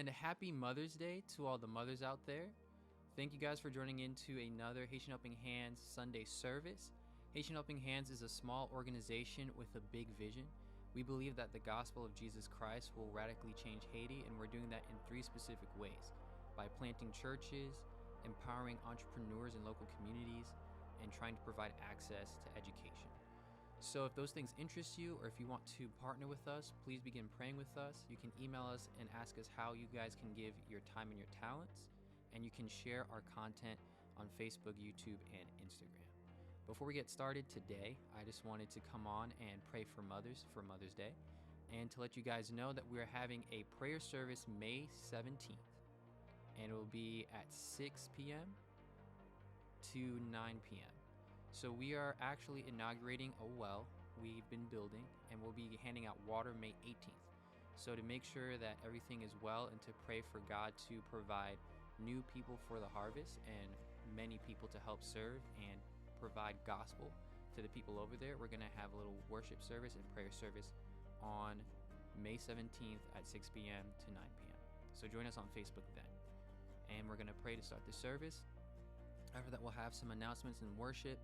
And happy Mother's Day to all the mothers out there. Thank you guys for joining into another Haitian Helping Hands Sunday service. Haitian Helping Hands is a small organization with a big vision. We believe that the gospel of Jesus Christ will radically change Haiti, and we're doing that in 3 specific ways: by planting churches, empowering entrepreneurs in local communities, and trying to provide access to education. So if those things interest you, or if you want to partner with us, please begin praying with us. You can email us and ask us how you guys can give your time and your talents, and you can share our content on Facebook, YouTube, and Instagram. Before we get started today, I just wanted to come on and pray for mothers for Mother's Day, and to let you guys know that we're having a prayer service May 17th, and it will be at 6 p.m. to 9 p.m. So we are actually inaugurating a well we've been building, and we'll be handing out water May 18th. So to make sure that everything is well and to pray for God to provide new people for the harvest and many people to help serve and provide gospel to the people over there, we're going to have a little worship service and prayer service on May 17th at 6 p.m. to 9 p.m. So join us on Facebook then. And we're going to pray to start the service. After that, we'll have some announcements and worship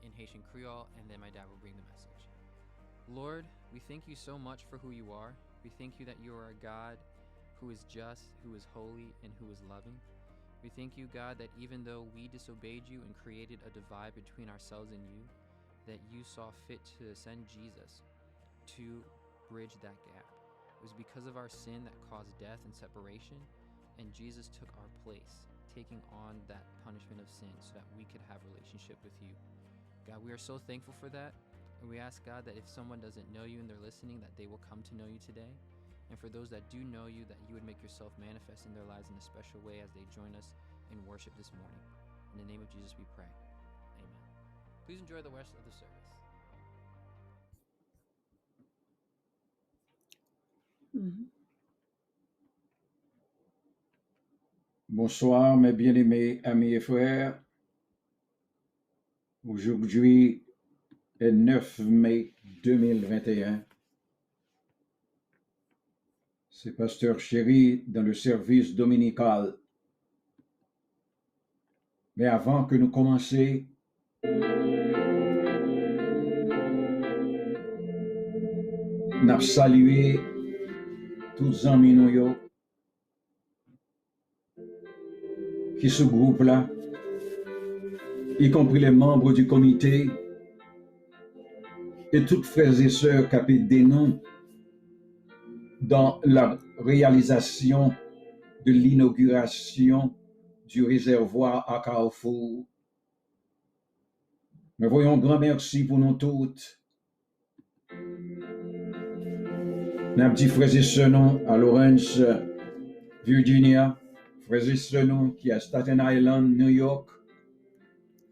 in Haitian Creole, and then my dad will bring the message. Lord, we thank you so much for who you are. We thank you that you are a God who is just, who is holy, and who is loving. We thank you, God, that even though we disobeyed you and created a divide between ourselves and you, that you saw fit to send Jesus to bridge that gap. It was because of our sin that caused death and separation, and Jesus took our place, taking on that punishment of sin so that we could have a relationship with you. God, we are so thankful for that, and we ask, God, that if someone doesn't know you and they're listening, that they will come to know you today. And for those that do know you, that you would make yourself manifest in their lives in a special way as they join us in worship this morning. In the name of Jesus we pray. Amen. Please enjoy the rest of the service. Bonsoir, mes bien-aimés amis et frères. Aujourd'hui est 9 mai 2021. C'est Pasteur Chéri dans le service dominical. Mais avant que nous commencions, nous saluons tous les amis nous qui ce groupe-là, y compris les membres du comité et toutes frères et sœurs qui ont aidé nous dans la réalisation de l'inauguration du réservoir à Carrefour. Nous voyons un grand merci pour nous toutes. Nous avons dit frères et sœurs nous à Lawrence, Virginia, frères et sœurs nous qui à Staten Island, New York,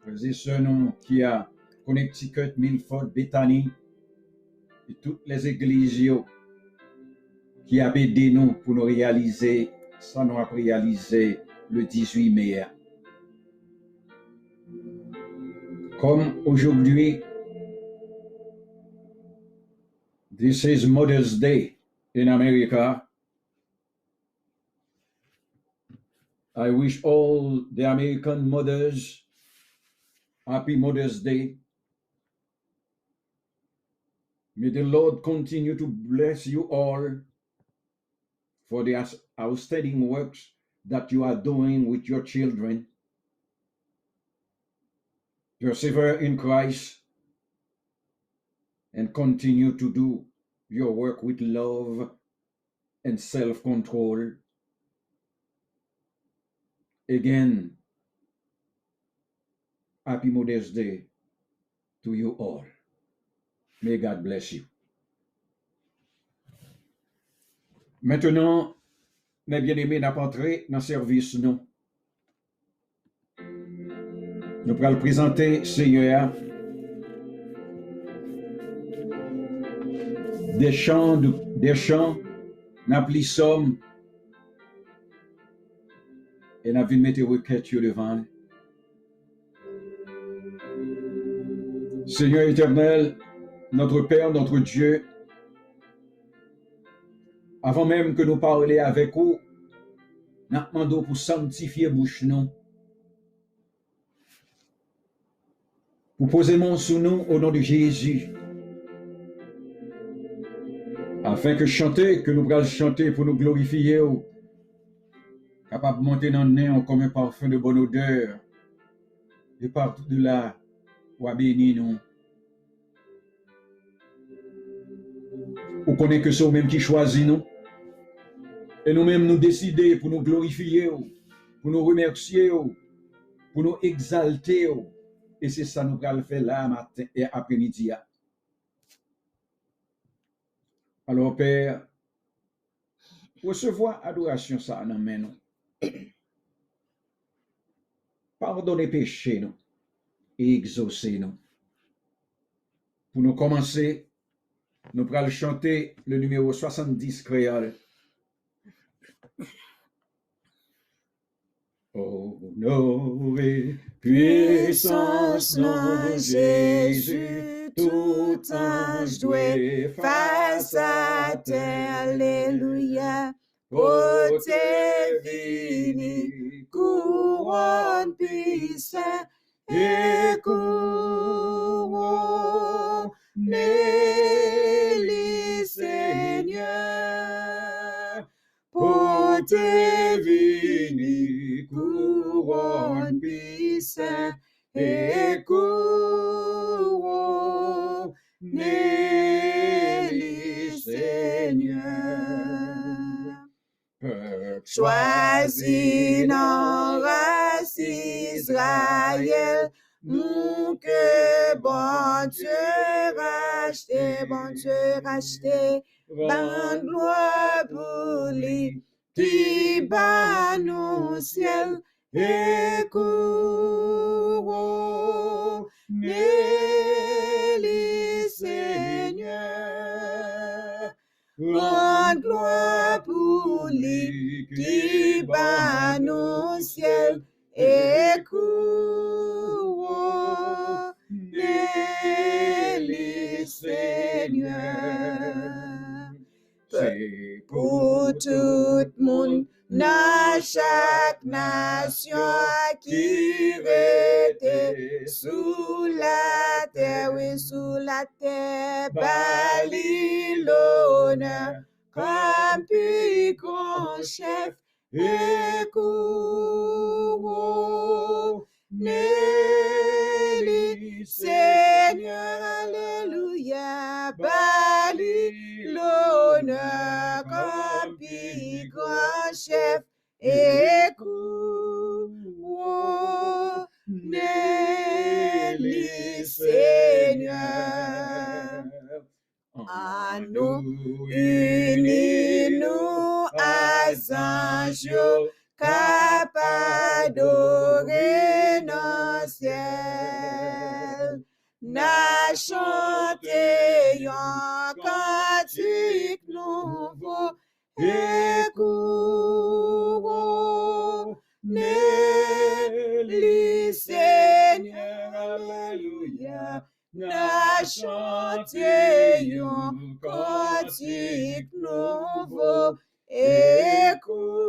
frères et sœurs nous qui à Connecticut, Milford, Bethany, et toutes les églises qui ont aidé nous pour nous réaliser, ça nous a réalisé le 18 mai. Comme aujourd'hui, this is Mother's Day in America. I wish all the American mothers happy Mother's Day. May the Lord continue to bless you all for the outstanding works that you are doing with your children. Persevere in Christ and continue to do your work with love and self-control. Again, happy Mother's Day to you all. May God bless you. Maintenant, mes bien-aimés, nous entrons dans le service. Nous allons présenter Seigneur des chants, nous plissons et nous allons mettre requête devant. Seigneur éternel, notre Père, notre Dieu, avant même que nous parlions avec vous, nous demandons pour sanctifier bouche nous, pour poser mon sous nous au nom de Jésus, afin que chanter, que nous pourrons chanter pour nous glorifier, capable de monter dans le nez comme un parfum de bonne odeur, et partout de là, ou à bénir nous. Ou connaît que c'est nous-mêmes qui choisit nous, et nous-mêmes nous décider pour nous glorifier, pour nous remercier, pour nous exalter, et c'est ça nous allons faire là matin et après-midi. Alors Père, recevoir adoration ça dans main nous. Pardonnez péché nous et exaucer nous. Pour nous commencer, nous allons chanter le numéro 70 créole. Honoré, puissance, nom Jésus, tout ange doué face à terre, alléluia. Côté vini, couronne puissant, et couronne les Seigneur. Côté vini, couronne puissant, et couronne les Seigneur. Choisis dans race Israël, mon que bon Dieu racheté, ban gloire pour lui, qui bat nos ciel, et couronne les Seigneur. Rends gloire pour lui, qui bat nos ciel, et couronne les Seigneur. C'est pour tout le monde, dans chaque nation qui était sous la terre, oui, sous la terre, Babylone, comme puis grand chef, et couronne les Seigneur, alléluia, Babylone, comme puis grand chef, et couronne les Seigneur. À nous, unis-nous à anges, capables d'adorer dans le ciel. N'a chanté un cantique nouveau, et couronne les Seigneur, alléluia. N'a chanté un cantique nouveau, et couronne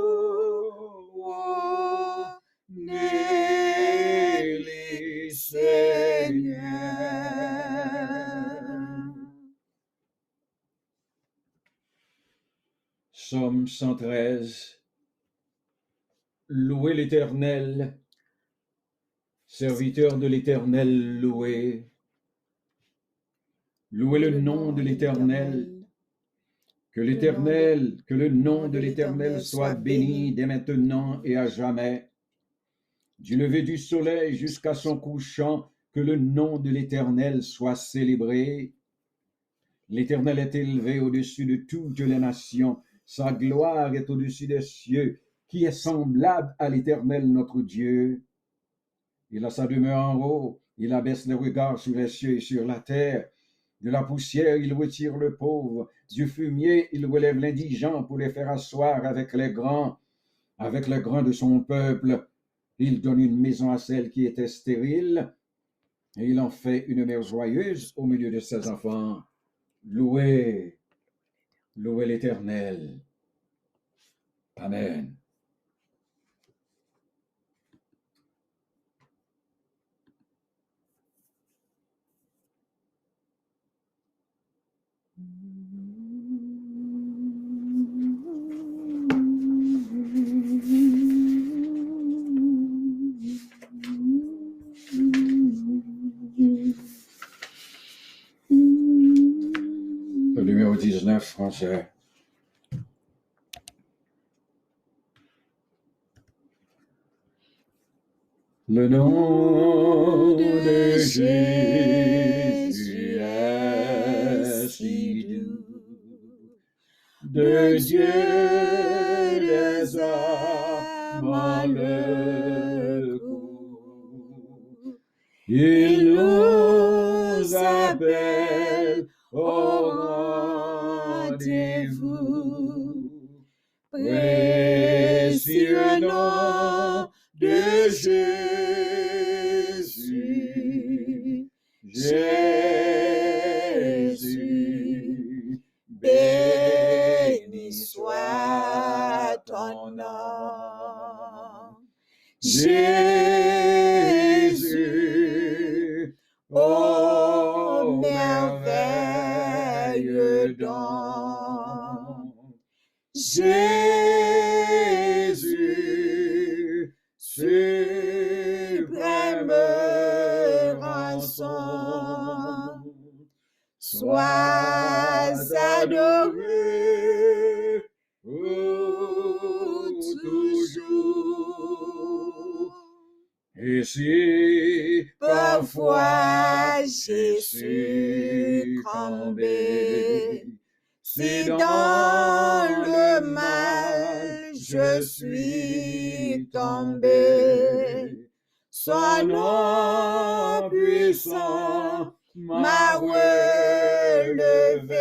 les Seigneur. Psaume 113. Louez l'Éternel, serviteur de l'Éternel, louez. Louez le nom de l'Éternel. Que le nom de l'Éternel soit béni dès maintenant et à jamais. Du lever du soleil jusqu'à son couchant, que le nom de l'Éternel soit célébré. L'Éternel est élevé au-dessus de toutes les nations. Sa gloire est au-dessus des cieux. Qui est semblable à l'Éternel notre Dieu? Il a sa demeure en haut. Il abaisse les regards sur les cieux et sur la terre. De la poussière, il retire le pauvre. Du fumier, il relève l'indigent pour les faire asseoir avec les grands de son peuple. Il donne une maison à celle qui était stérile, et il en fait une mère joyeuse au milieu de ses enfants. Louez l'Éternel. Amen. message français. Le nom de Jésus est si doux, de Dieu des amants le coup. Il nous appelle au rendez-vous. Précieux nom de Jésus, Jésus, béni soit ton nom. Jésus, ô merveilleux don. Jésus, suprême rançon, sois adoré pour toujours. Et si parfois j'ai succombé, si dans le mal je suis tombé, son nom puissant m'a relevé.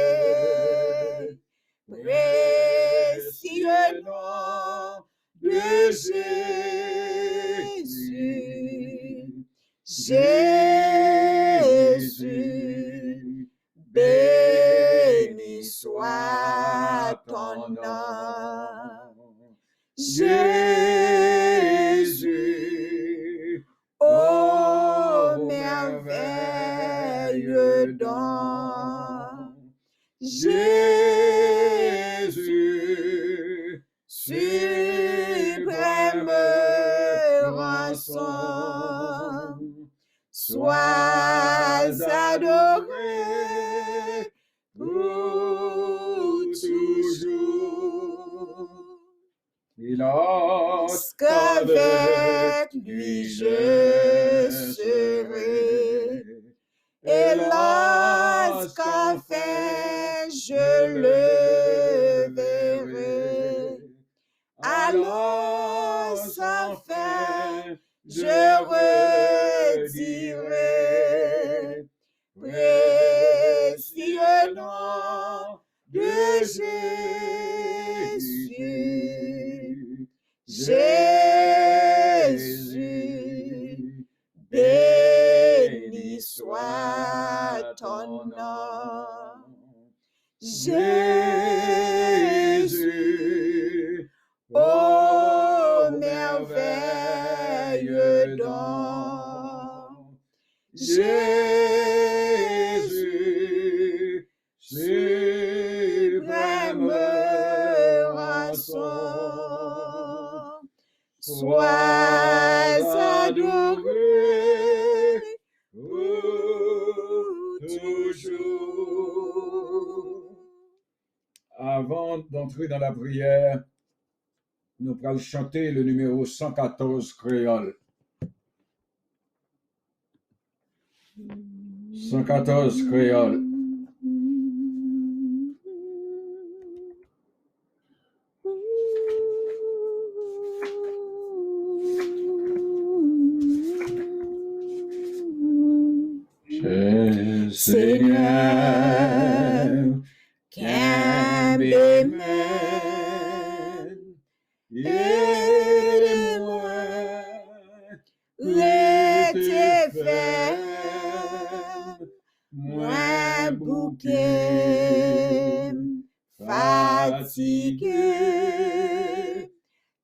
Précieux nom de Jésus, Jésus, béni soit ton nom. Jésus, ô merveilleux don. Jésus, suprême rançon, sois adoré pour toujours. Et lorsqu'avec lui je serai, et lorsqu'enfin je le verrai, alors sans fin je redirai, précieux nom de Jésus, Jésus, béni soit ton nom. Jésus, ô merveilleux don. Jésus, suprême rançon, sois adoré pour toujours. Avant d'entrer dans la prière, nous allons chanter le numéro 114 créole. 114 créole. Seigneur, qu'aime-moi, aide-moi, rester ferme, moi bouquet, fatigué,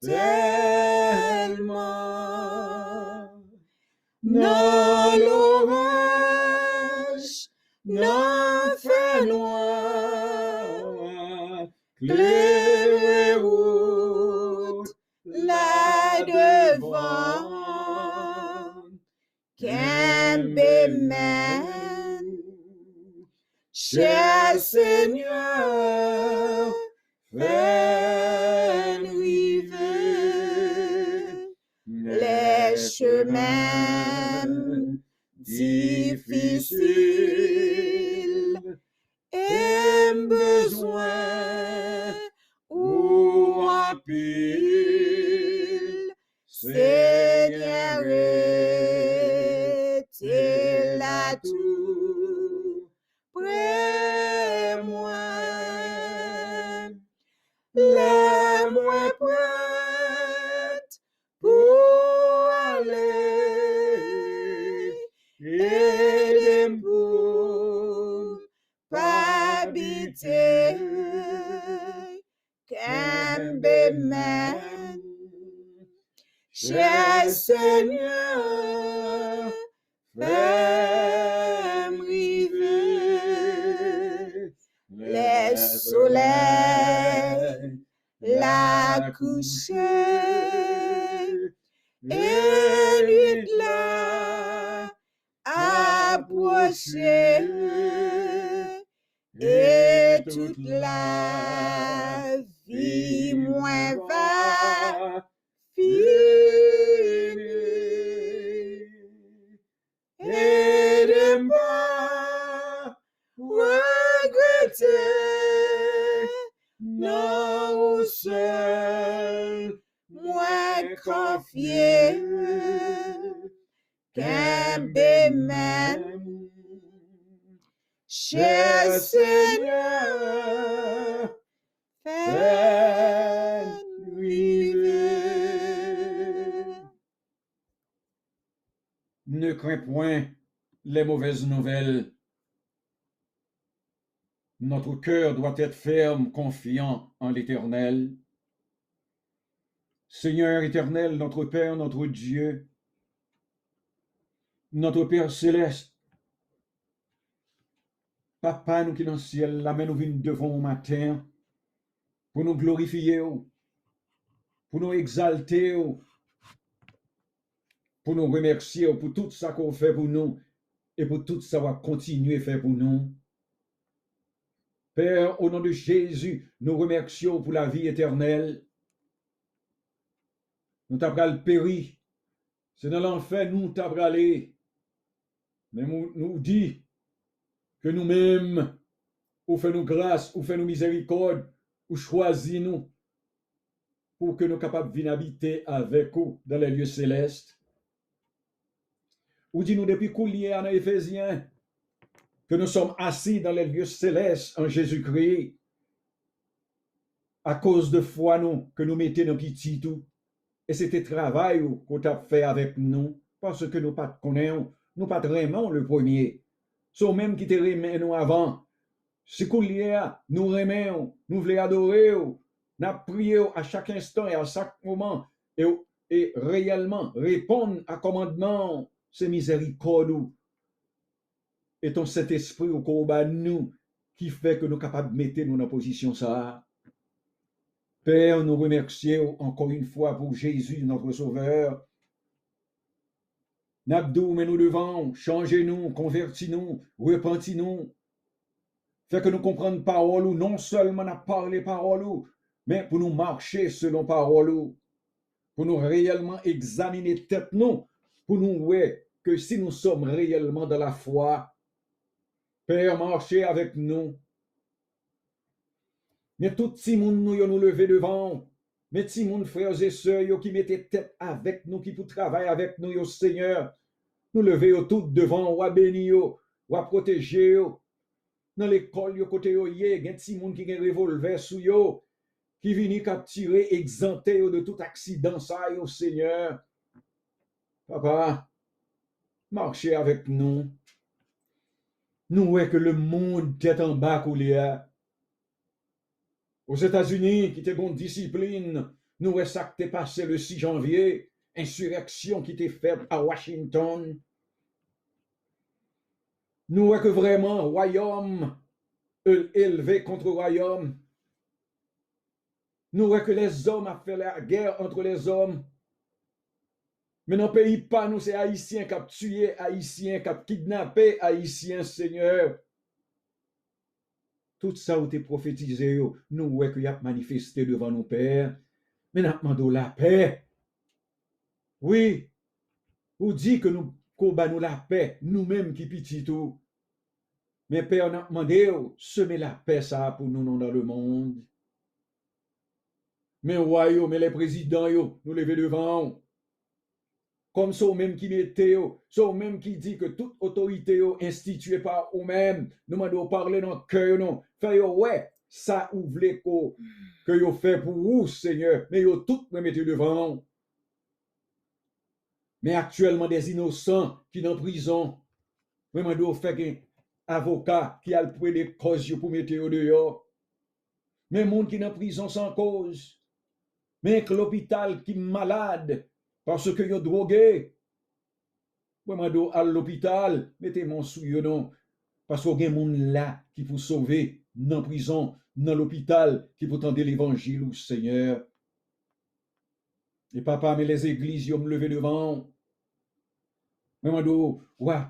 tellement, dans l'orage, dans fait noir, clairer route là devant, qu'un bémen, cher Seigneur, fais-nous river les chemins difficiles et besoin ou en pile, Seigneur, t'es là tout près moi, les moins prêtes pour aller et pour pas habiter Kembe men. Cher Seigneur, fais-moi river les soleils, la coucher et nuit là approcher et toute la vie moins va finir. Aide-moi regretter non seul moi confier Kembe men. Cher Seigneur, fais-nous river. Ne crains point les mauvaises nouvelles. Notre cœur doit être ferme, confiant en l'Éternel. Seigneur éternel, notre Père, notre Dieu, notre Père céleste, Papa, nous qui dans le ciel, la main nous vient devant au matin, pour nous glorifier, pour nous exalter, pour nous remercier pour tout ça qu'on fait pour nous et pour tout ça qu'on va continuer à faire pour nous. Père, au nom de Jésus, nous remercions pour la vie éternelle. Nous t'avons le péri. C'est dans l'enfer, nous t'avons allé. Mais nous dit que nous-mêmes, ou fait nous grâce, ou fait nous miséricorde, ou choisis nous pour que nous soyons capables de venir habiter avec vous dans les lieux célestes. Ou dit-nous depuis qu'on lit en Éphésiens que nous sommes assis dans les lieux célestes en Jésus-Christ à cause de foi nous que nous mettons nos petits tout. Et c'était travail qu'on a fait avec nous parce que nous pas connaissons, nous pas vraiment le premier. Sont même qui te remet nous avant. Si qu'on lit nous remet, nous voulons adorer, nous prions à chaque instant et à chaque moment et réellement répondre à commandement. C'est miséricorde et ton Saint-Esprit au combat nous qui fait que nous sommes capables de mettre nous dans la position ça. Père, nous remercions encore une fois pour Jésus, notre Sauveur. N'abdou, mais nous devons, changez-nous, convertis-nous, repentis-nous. Fait que nous comprenions parole ou non seulement à parler parole mais pour nous marcher selon parole pour nous réellement examiner tête nous, pour nous voir que si nous sommes réellement dans la foi, Père, marchez avec nous. Mais tout le monde nous lever devant, mais tout le monde frères et sœurs qui mettaient tête avec nous, qui pour travailler avec nous, Seigneur, nous lever tout devant, ou à bénir, ou à protéger. Dans l'école, côté il y a des gens qui ont un revolver sous yo, qui viennent capturer, exempter de tout accident, ça, Seigneur. Papa, marchez avec nous. Nous voyons que le monde est en bas coulière. Aux États-Unis, qui était bonne discipline, nous voyons ça qui est passé le 6 janvier, insurrection qui était faite à Washington. Nous voyons que vraiment, royaume élevé contre royaume. Nous voyons que les hommes ont fait la guerre entre les hommes. Mais dans le pays pas, nous, c'est Haïtiens qui ont tué Haïtiens, qui ont kidnappé Haïtiens, Seigneur. tout ça ou te prophétisé, nous ouais que y a manifesté devant nos pères. Mais nous demandons la paix. Oui, ou dit que nous nous la paix, nous-mêmes qui petit tout. Mais Père, nous demandons semer la paix ça pour nous dans le monde. Mais royaume, mais les présidents, nous lever devant. Comme ceux même qui mettaient, ceux même qui dit que toute autorité instituée par eux-mêmes, nous demandons parler dans le cœur, non. Fait ouais, ça ouvre l'écho que vous fait pour vous, Seigneur, mais vous tout mettez devant. Mais actuellement, des innocents qui sont en prison, nous demandons faire un avocat qui a le point des causes pour mettre dehors. Mais les gens qui sont en prison sans cause, mais que l'hôpital qui est malade parce que vous drogué. Moi, à l'hôpital, mettez mon souillon, non. Parce qu'il y a des gens là qui pour sauver dans la prison, dans l'hôpital, qui pour tendre l'évangile au Seigneur. Et papa, mais les églises, ils me levé devant. Moi, ouais,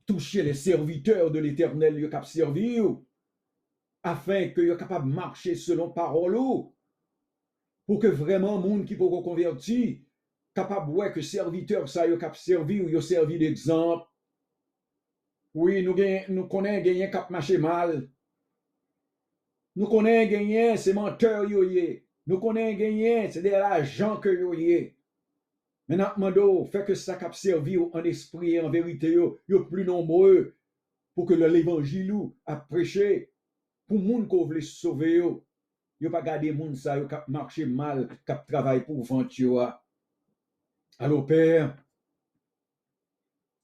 toucher les serviteurs de l'éternel, ils ont servir, afin qu'ils soient capables de marcher selon parole, pour que vraiment, les gens qui pourront convertir, capable ouais que serviteur ça yo cap servi ou yo servi d'exemple. Oui, nous connaissons gagner cap marcher mal. Nous connaissons gagner c'est menteur yo yé. Nous connaissons gagner c'est de l'argent que yo yé. Mais n'a mando fait que ça cap servi en esprit et en vérité yo plus nombreux pour que l'évangile a prêché pour moun ko vle sauver yo pas garder moun ça yo cap marcher mal, cap travail pour vente yo. Alors Père,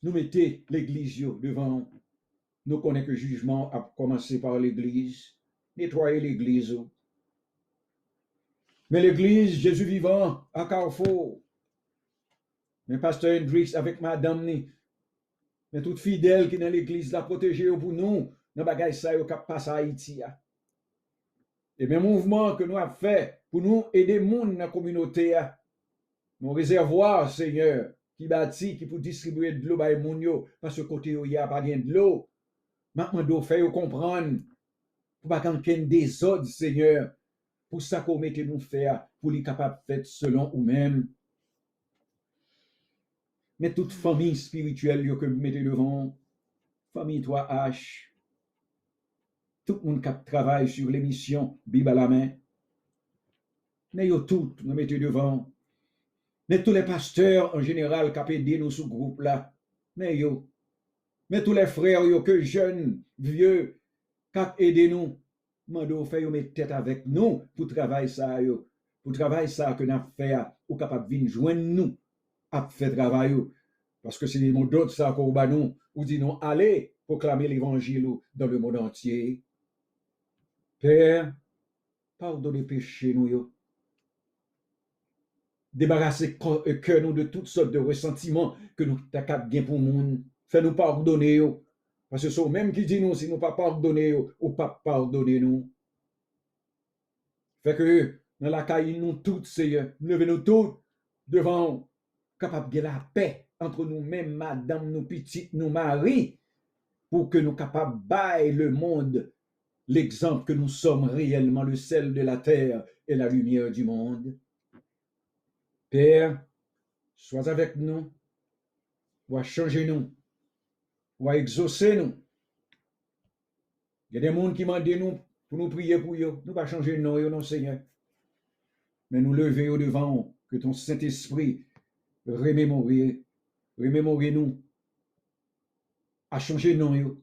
nous mettez l'église devant. Nous connaissons que le jugement a commencé par l'église. Nettoyer l'église. Mais l'église, Jésus vivant, à Carrefour. Mais pasteur Hendrix avec madame, mais toute fidèle qui est dans l'église, la protéger pour nous, dans bagay ça yo k'ap passe à Haïti. Et même mouvement que nous avons fait pour nous aider les gens dans la communauté. Nos réservoirs, Seigneur, qui bâtit, qui pour distribuer de l'eau par les gens, parce que côté il n'y a pas de l'eau. Maintenant, nous faisons comprendre, pour pas qu'il y ait des ordres, Seigneur, pour ça qu'on mette nous faire, pour les capables de faire selon nous-mêmes. Mais toute famille spirituelle que vous mettez devant, famille 3H, tout le monde qui travaille sur l'émission Bible à la main, mais yo tout nous mettez devant. Mais tous les pasteurs en général qui ont aidé nous ce groupe-là, mais tous les frères que jeunes, vieux, qui ont aidé nous, mando fait yo mettre tête avec nous pour travailler ça pour travailler ça que nous fait ou capable venir joindre nous à faire travail parce que c'est des mots d'autres ça qu'on ba nous ou dit non allez proclamer l'évangile dans le monde entier. Père, pardonnez péché nous yo. Débarrasser cœur nous de toutes sortes de ressentiments que nous ta cap gain pour monde. Fais nous pardonner yo. Parce que c'est même qui dit nous, si nous pas pardonner ou pas pardonner nous. Fait que dans la caille nous toutes, Seigneur, levez nous toutes devant, capable de la paix entre nous-mêmes, madame, nous petites, nous maris, pour que nous capables de bailler le monde l'exemple que nous sommes réellement le sel de la terre et la lumière du monde. Père, sois avec nous, va changer nous, va exaucer nous. Il y a des gens qui m'ont dit nous pour nous prier pour eux. Nous ne pas changer de nom, non, Seigneur. Mais nous lever au devant, que ton Saint-Esprit remémore nous, à changer de nom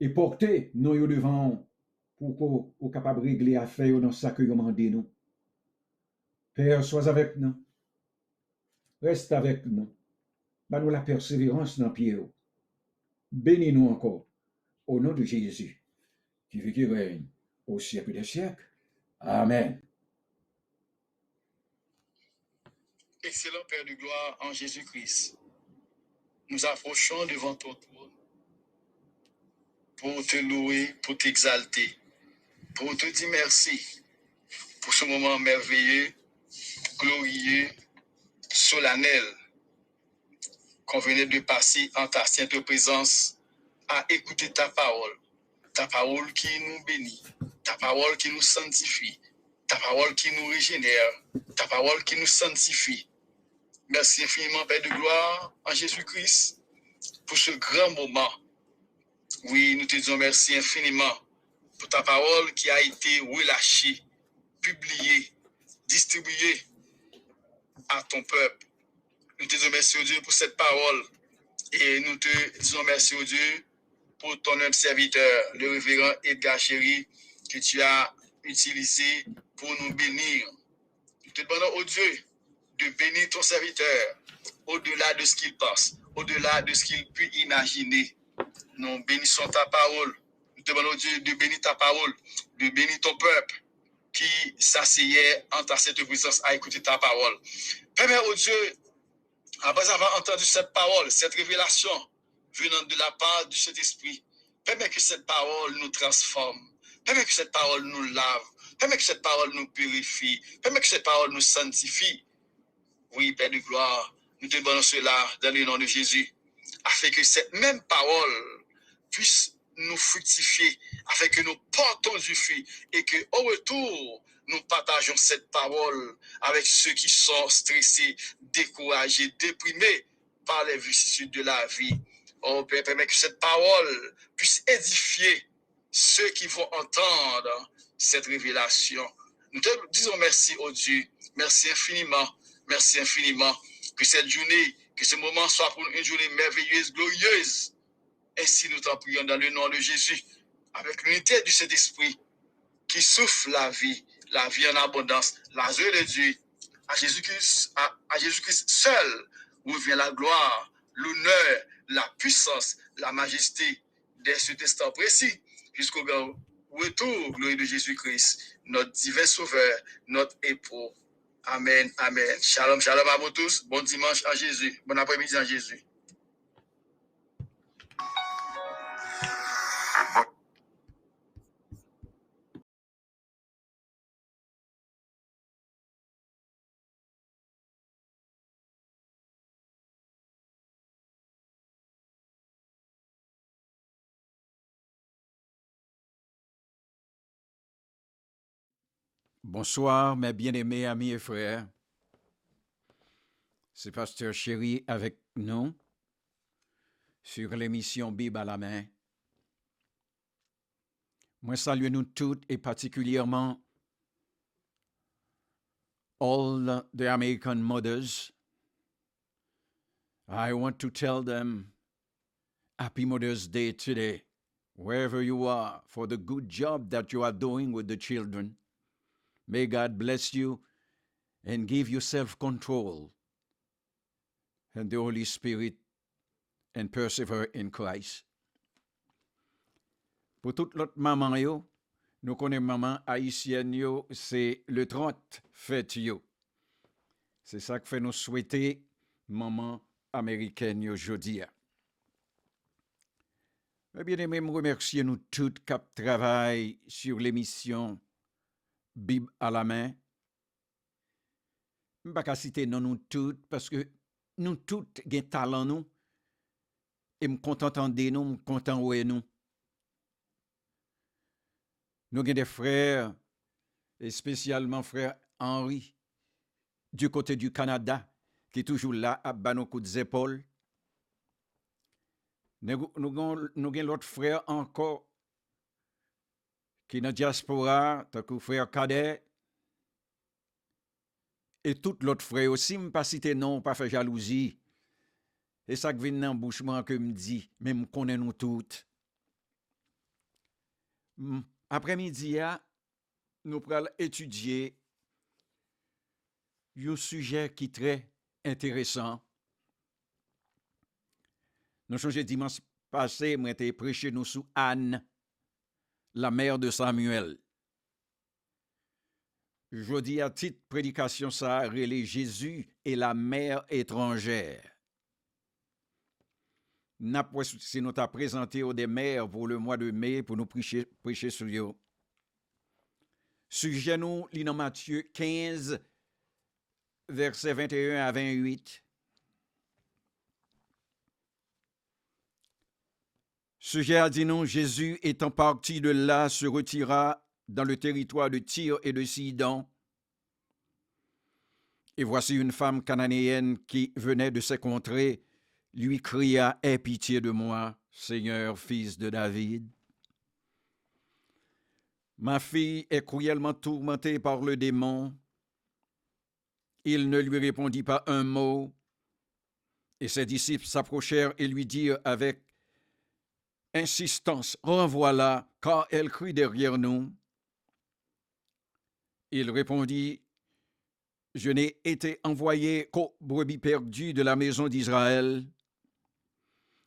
et porter nous devant pour qu'on soit capable de régler affaire dans ça que vous demandez nous. Père, sois avec nous. Reste avec nous. Donne-nous la persévérance dans le pied. Bénis-nous encore. Au nom de Jésus, qui vit et règne au siècle des siècles. Amen. Excellent Père de gloire en Jésus-Christ, nous approchons devant ton trône pour te louer, pour t'exalter, pour te dire merci pour ce moment merveilleux, glorieux, solennel qu'on venait de passer en ta sainte présence à écouter ta parole. ta parole qui nous bénit, ta parole qui nous sanctifie, ta parole qui nous régénère, ta parole qui nous sanctifie. Merci infiniment, Père de gloire, en Jésus-Christ, pour ce grand moment. Oui, nous te disons merci infiniment pour ta parole qui a été relâchée, publiée, distribuée à ton peuple. Nous te disons merci, au Dieu, pour cette parole. Et nous te disons merci, au Dieu, pour ton homme serviteur, le révérend Edgar Chéri, que tu as utilisé pour nous bénir. Nous te demandons, au Dieu, de bénir ton serviteur au-delà de ce qu'il pense, au-delà de ce qu'il peut imaginer. Nous bénissons ta parole. Nous te demandons, Dieu, de bénir ta parole, de bénir ton peuple qui s'asseyait en ta cette présence à écouter ta parole. Permets, oh Dieu, après avoir entendu cette parole, cette révélation venant de la part du Saint-Esprit, permets que cette parole nous transforme. Permets que cette parole nous lave. Permets que cette parole nous purifie. Permets que cette parole nous sanctifie. Oui, Père de gloire, nous te demandons cela dans le nom de Jésus, afin que cette même parole puisse nous fructifier, afin que nous portons du fruit et qu'au retour, nous partageons cette parole avec ceux qui sont stressés, découragés, déprimés par les vicissitudes de la vie. Oh Père, permets que cette parole puisse édifier ceux qui vont entendre cette révélation. Nous te disons merci, oh Dieu, merci infiniment. Merci infiniment que cette journée, que ce moment soit pour une journée merveilleuse, glorieuse. Ainsi nous t'en prions dans le nom de Jésus, avec l'unité du Saint-Esprit qui souffle la vie en abondance, la joie de Dieu. À Jésus-Christ seul revient la gloire, l'honneur, la puissance, la majesté dès ce instant précis, jusqu'au grand retour, gloire de Jésus-Christ, notre divin sauveur, notre époux. Amen, amen. Shalom, shalom à vous tous. Bon dimanche en Jésus. Bon après-midi en Jésus. Bonsoir, mes bien-aimés amis et frères. C'est Pasteur Chéri avec nous sur l'émission Bible à la main. Moi, salue nous toutes et particulièrement all the American mothers. I want to tell them Happy Mother's Day today, wherever you are, for the good job that you are doing with the children. May God bless you and give you self-control and the Holy Spirit and persevere in Christ. Pour toute l'autre maman yo, nous connaissons maman haïtienne yo, c'est le 30 fête yo. C'est ça que fait nous souhaiter maman américaine yo jodi. Mais bien aimé, me remercier nous toutes qui travaillent sur l'émission Bible à la main. Je ne vais pas citer non nous toutes parce que nous toutes avons talent nous et me content entendre nous, me content ouais nous. Nous avons des frères et spécialement frère Henri du côté du Canada qui est toujours là à nos coups d'épaule. Nous avons l'autre frère encore qui est dans la diaspora, tant que frère Cadet. Et tout l'autre frère aussi, je ne pas citer non, pas faire jalousie. Et ça qui vient dans bouchement que me dit, mais me connaît nous toutes. Après-midi, nous allons étudier un sujet qui est très intéressant. Nous changé dimanche passé, moi été prêché nous sous Anne, la mère de Samuel. Je dis à titre prédication ça, relais Jésus et la mère étrangère. Si nous t'a présenté aux des mères pour le mois de mai pour nous prêcher sur eux. Sujet nous, lit dans Matthieu 15, versets 21 à 28. sujet a dit non, Jésus étant parti de là se retira dans le territoire de Tyr et de Sidon. Et voici une femme cananéenne qui venait de ces contrées, lui cria « Aie pitié de moi, Seigneur, fils de David. Ma fille est cruellement tourmentée par le démon. » Il ne lui répondit pas un mot, et ses disciples s'approchèrent et lui dirent avec insistance « Renvoie-la, car elle crie derrière nous. » Il répondit « Je n'ai été envoyé qu'aux brebis perdues de la maison d'Israël. »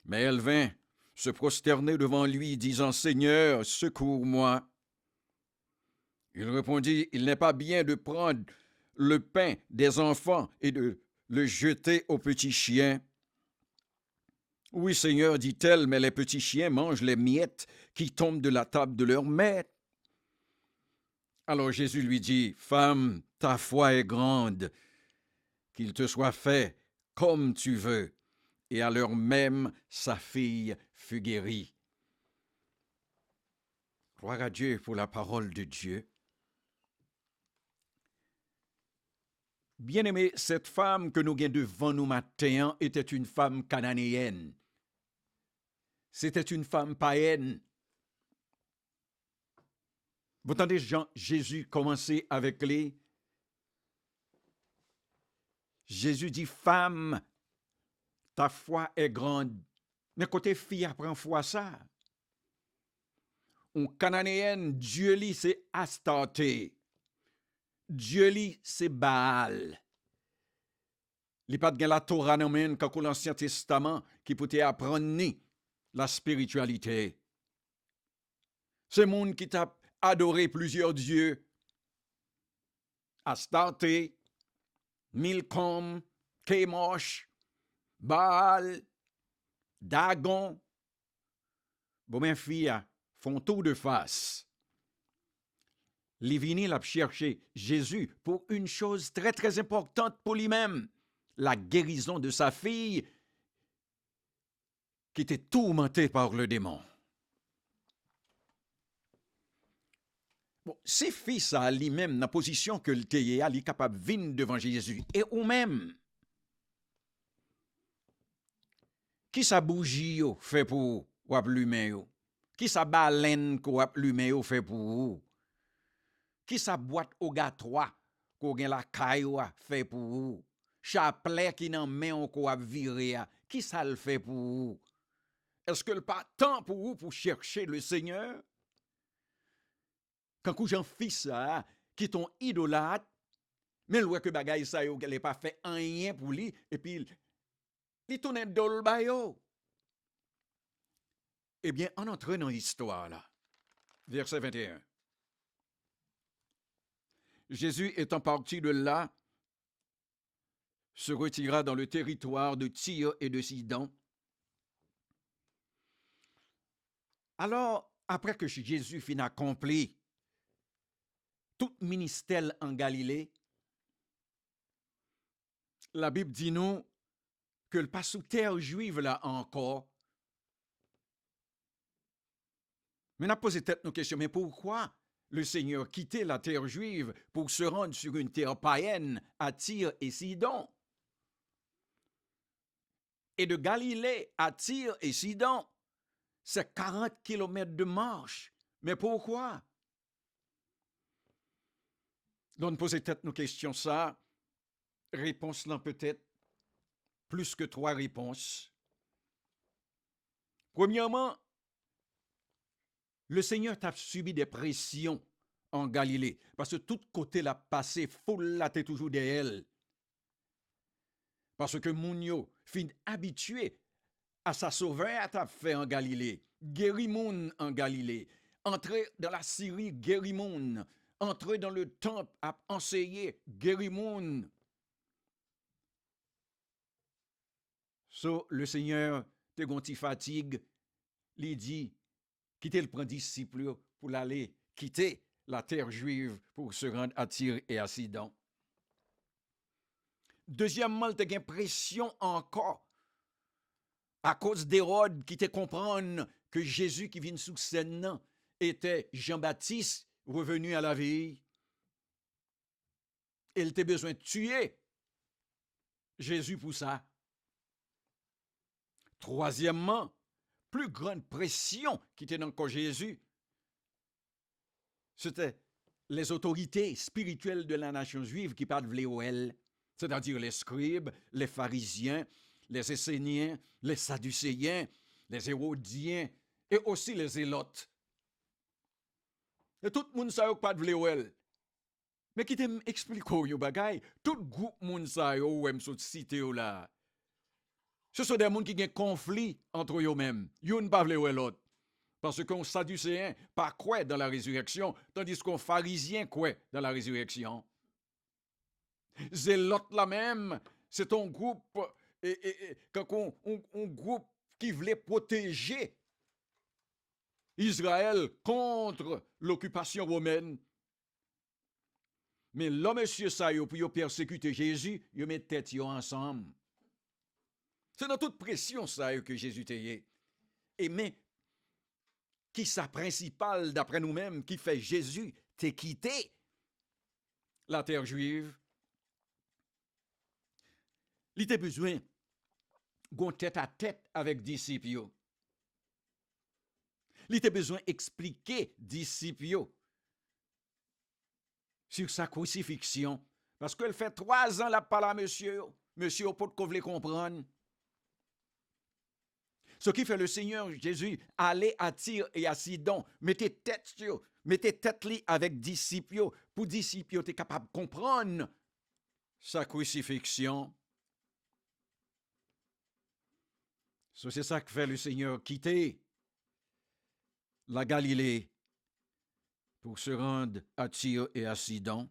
Mais elle vint se prosterner devant lui, disant « Seigneur, secours-moi. » Il répondit « Il n'est pas bien de prendre le pain des enfants et de le jeter aux petits chiens. » « Oui, Seigneur, dit-elle, mais les petits chiens mangent les miettes qui tombent de la table de leur maître. » Alors Jésus lui dit, « Femme, ta foi est grande, qu'il te soit fait comme tu veux. » Et à l'heure même, sa fille fut guérie. Gloire à Dieu pour la parole de Dieu. Bien-aimé, cette femme que nous avons devant nous matin était une femme cananéenne. C'était une femme païenne. Vous entendez Jésus commencer avec les... Jésus dit, femme, ta foi est grande. Mais côté fille, apprend foi ça. En cananéenne, Dieu li c'est Astarté. Dieu li c'est Baal. Li pas de la Torah non men quand l'Ancien Testament qui pouvait apprendre la spiritualité. C'est monde qui t'a adoré plusieurs dieux. Astarté, Milcom, Kémosh, Baal, Dagon. Bon, mes filles font tout de face. Les vinyles a cherché Jésus pour une chose très très importante pour lui-même, la guérison de sa fille qui était tourmentée par le démon. Bon, si fils a lui-même dans la position que le teye a, il est capable de venir devant Jésus et ou même qui sa bougie fait pour ou l'humain, qui sa baleine ko l'humain fait pour vous, qui sa boîte au gâteau ko gen la caillou fait pour vous, chapelet qui nan main ko viré, qui ça le fait pour vous? Est-ce que le pas temps pour vous pour chercher le Seigneur? Quand vous j'en fils qui ton idolâtre, mais le que bagay ça yo qu'elle pas fait rien pour lui et puis il tourne dol ba yo. Eh bien, on entre dans l'histoire là. Verset 21. Jésus étant parti de là, se retira dans le territoire de Tyr et de Sidon. Alors, après que Jésus fin accompli tout ministère en Galilée, la Bible dit nous que le pas sous terre juive là encore. Mais on a posé tête nos questions, mais pourquoi le Seigneur quittait la terre juive pour se rendre sur une terre païenne à Tyr et Sidon? Et de Galilée à Tyr et Sidon, c'est 40 kilomètres de marche. Mais pourquoi? Donc, on pose peut-être nos questions ça. Réponse là peut-être plus que 3 réponses. Premièrement, le Seigneur a subi des pressions en Galilée. Parce que tout côté l'a passé, foule là t'es toujours derrière elle. Parce que Mounio fin habitué à sa sauveur t'a fait en Galilée. Guéri moun en Galilée. Entrer dans la Syrie, guéri moun. Entrer dans le temple à enseigner, guéri moun. So, le Seigneur te gonti fatigue, lui dit, quitter le prend disciple pour l'aller quitter la terre juive pour se rendre à Tyr et à Sidon. Deuxièmement, il a pression encore à cause d'Hérode qui te comprendre que Jésus qui vient sous scène nan, était Jean-Baptiste revenu à la vie. Il était besoin de tuer Jésus pour ça. Troisièmement, plus grande pression qui était dans le corps Jésus, c'était les autorités spirituelles de la nation juive qui parlent de c'est-à-dire les scribes, les pharisiens, les esséniens, les sadducéens, les hérodiens et aussi les zélotes. Et tout le monde sait pas de vle. Mais qui t'aime expliquer yo bagay, tout groupe moun sa yo ou m sot cité yo là. Ce sont des gens qui ont un conflit entre eux-mêmes. Yon ne pas vle l'autre. Parce qu'on sadducéen pas croit dans la résurrection, tandis qu'on pharisien croit dans la résurrection. Zélote là même, c'est un groupe un groupe qui voulait protéger Israël contre l'occupation romaine. Mais l'homme monsieur ça yo pour persécuter Jésus, yo met tête yo ensemble. C'est dans toute pression ça yo que Jésus t'ayé. Et mais qui sa principale d'après nous-mêmes qui fait Jésus t'est quitté la terre juive. Il était besoin gon tête à tête avec disciples. Il était besoin expliquer disciples sur sa crucifixion. Parce qu'elle fait 3 ans la parle à monsieur. Monsieur, pour qu'on voulait comprendre. Ce qui fait le Seigneur Jésus aller à Tyr et à Sidon, mettez tête li avec disciples pour disciples être capable de comprendre sa crucifixion. C'est ça que fait le Seigneur quitter la Galilée pour se rendre à Tyr et à Sidon.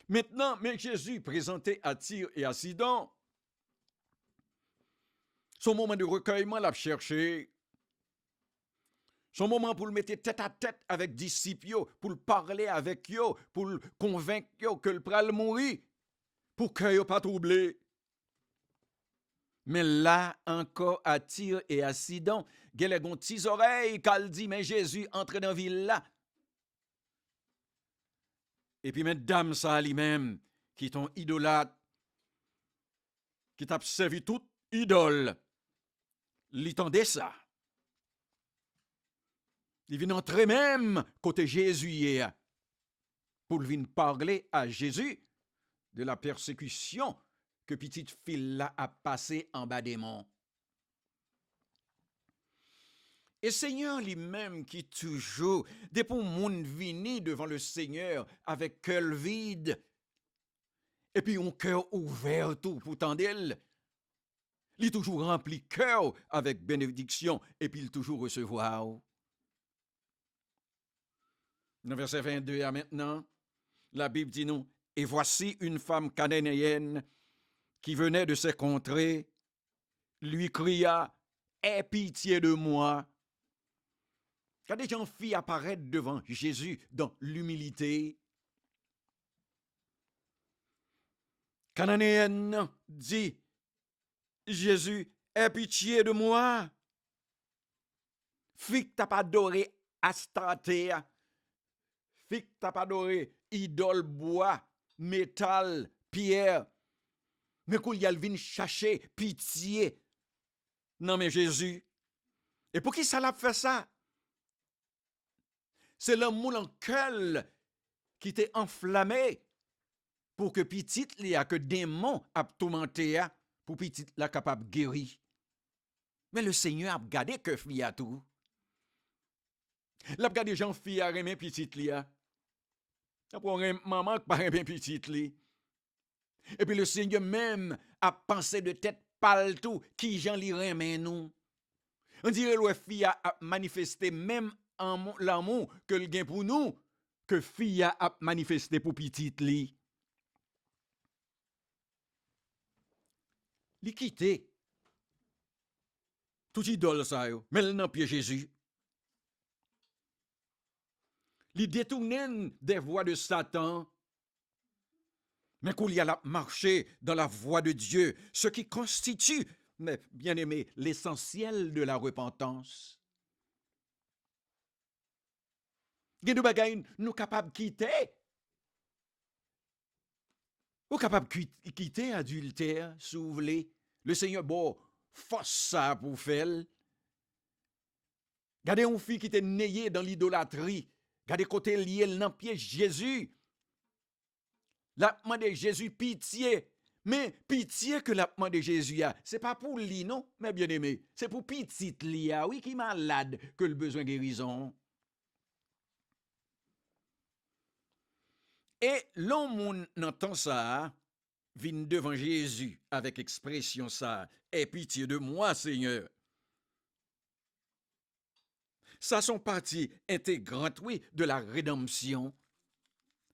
Maintenant, mais Jésus présenté à Tyr et à Sidon, son moment de recueillement l'a cherché. Son moment pour le mettre tête à tête avec disciples, pour le parler avec eux, pour le convaincre que le pral mourir, pour que yo pas troublé. Mais là encore à Tyr et à Sidon, gèle gon tis oreilles qu'al dit mais Jésus entre dans ville là. Et puis mesdames ça lui-même qui ton idolâtre qui t'a servi toute idole. Li tendait ça. Il vient entrer même côté Jésus hier pour venir parler à Jésus de la persécution que petite fille là a passé en bas des monts. Et Seigneur lui-même qui toujours, dès pour moun vini devant le Seigneur avec cœur vide, et puis un cœur ouvert tout pour tendre, il est toujours rempli cœur avec bénédiction, et puis il toujours recevoir. Dans verset 22 à maintenant, la Bible dit nous, et voici une femme cananéenne qui venait de ces contrées, lui cria, aie pitié de moi. Quand des gens filles apparaître devant Jésus dans l'humilité, Cananéenne dit, Jésus, aie pitié de moi. Fille que t'as pas adoré Astarté, fille que t'as pas adoré idole bois, métal, pierre, mais qu'on y a vinn chercher pitié. Non mais Jésus. Et pour qui ça l'a fait ça? C'est l'amour en cœur qui était enflammé pour que petite li a que démon a tourmenté pour petite la capable guérir. Mais le Seigneur a gardé que fille a tout. L'a gardé Jean fille a remen petite li a. Après maman pas remen petite li. Et puis le Seigneur même a pensé de tête pâle tout qui Jean li remen nous. On dirait le fille a manifesté même l'amour que le gain pour nous que fille a manifesté pour petite li. Li quitté tout idole ça yo, mais nan pied Jésus. Li détourne des voies de Satan, mais qu'on y a marché dans la voie de Dieu, ce qui constitue, mais bien aimé, l'essentiel de la repentance. Gen de bagay nous capable quitter. Ou capable quitter adultère, si vous voulez. Le Seigneur, bon, force ça pour faire. Gardez une fille qui était née dans l'idolâtrie. Gardez côté lié dans pied Jésus. La demande Jésus pitié. Mais pitié que la demande Jésus a, c'est pas pour lui, non, mais bien aimé. C'est pour petite Lia, oui, qui est malade, que le besoin de guérison. Et l'homme entend ça, vient devant Jésus avec expression ça, aie pitié de moi, Seigneur. Ça sont partie intégrante, oui, de la rédemption.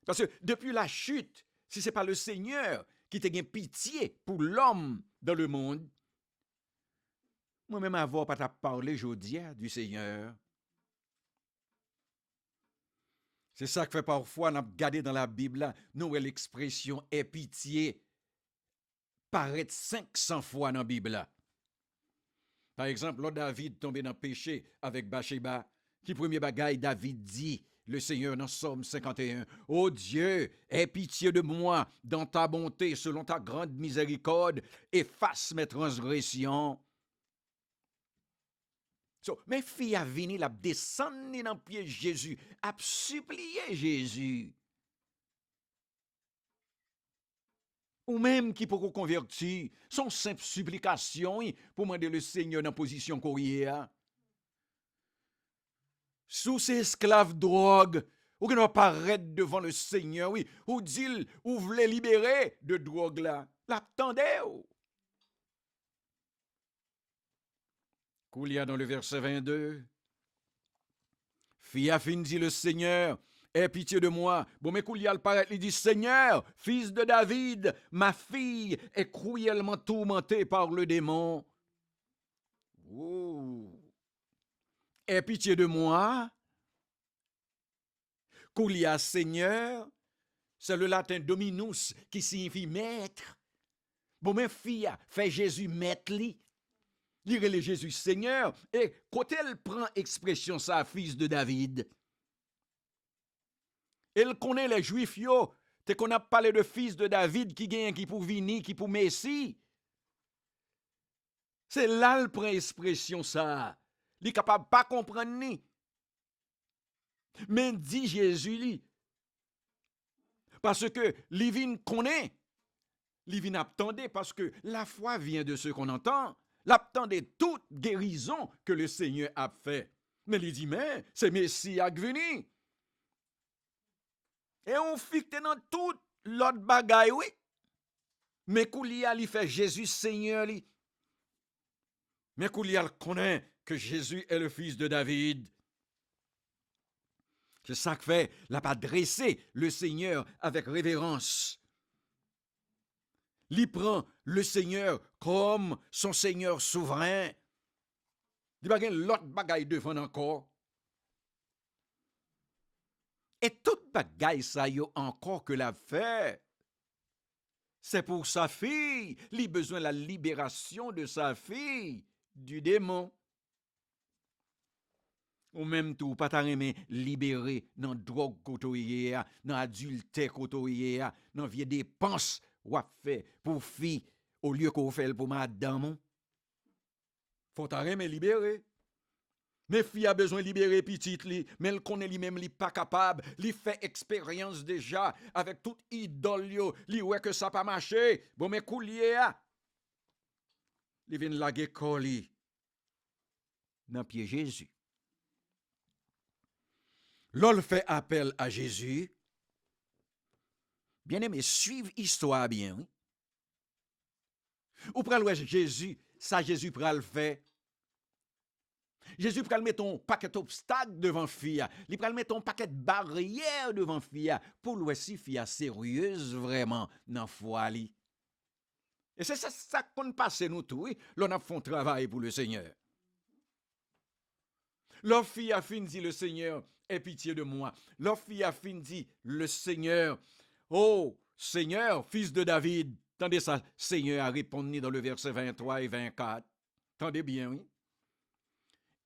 Parce que depuis la chute, si ce n'est pas le Seigneur qui t'a pitié pour l'homme dans le monde, moi-même avoir pas t'a parlé aujourd'hui du Seigneur. C'est ça que fait parfois, on a regardé dans la Bible, là, nous, l'expression est pitié paraît 500 fois dans la Bible. Là. Par exemple, lorsque David tombé dans le péché avec Bathsheba, qui premier bagaille David dit, le Seigneur dans Psaume 51, « Ô Dieu, aie pitié de moi dans ta bonté, selon ta grande miséricorde, efface mes transgressions. » So, mes filles a venu, la descendre dans le pied de Jésus, a supplié Jésus. Ou même qui peut convertir, son simple supplication pour demander le Seigneur dans la position courrière. Sous ces esclaves drogue, ou qui ne apparaître devant le Seigneur, oui, ou dit, ou voulait libérer de drogue là, l'attendez. Qu'il y a dans le verset 22, Fille a fin dit le Seigneur, aie pitié de moi. Bon, mais qu'il y a le paraître, il dit, Seigneur, fils de David, ma fille est cruellement tourmentée par le démon. Oh. Aie pitié de moi. Qu'il y a Seigneur, c'est le latin dominus qui signifie maître. Bon, mais fille, fait Jésus maître li. Lire le Jésus Seigneur, et quand elle prend expression sa fils de David, elle connaît les Juifs yo, te qu'on a parlé de fils de David qui gagne, qui pour venir, qui pour Messie. C'est là le prend expression ça. Il est capable pas comprendre ni. Mais dit Jésus li. Parce que l'ivine connaît, l'ivine attendait parce que la foi vient de ce qu'on entend. L'attendait toute guérison que le Seigneur a fait. Mais il dit, mais c'est Messie à venir. Et on fixe dans toute l'autre bagaille, oui. Mais Koulia li fait Jésus Seigneur li. Mais Koulia connaît que Jésus est le fils de David. C'est ça que fait, l'a pas dressé le Seigneur avec révérence. Il prend le Seigneur comme son Seigneur souverain. Il n'y a pas l'autre bagaille devant encore. Et toute bagaille ça y a encore que la fait. C'est pour sa fille. Il a besoin de la libération de sa fille du démon. Ou même tout, pas ta remen libéré dans drogue kotoye, dans adultère kotoye, dans vie dépenses ou fait pour fille au lieu qu'on fait pour madame. Faut ta remen libéré. Mais fille a besoin de libérer petite li, mais elle connaît lui-même li pas capable, li fait expérience déjà avec toute idole yo, li ouais que ça pas marché. Bon mais coulier a. Li vient laguer coli dans pied Jésus. L'ol fait appel à Jésus. Bien aimé, suivez l'histoire bien. Oui? Ou pral Jésus, ça Jésus pral fait. Jésus pral mettre un paquet d'obstacles devant fille. Il pral mettre un paquet de barrières devant fille pour louer si fille sérieuse vraiment dans foi li. Et c'est ça qu'on passe nous tous, oui, l'on a fait un travail pour le Seigneur. Leur fille a fini dit le Seigneur, aie pitié de moi. Leur fille a fini dit le Seigneur, oh Seigneur, fils de David. Tendez ça, Seigneur a répondu dans le verset 23 et 24. Tendez bien, oui.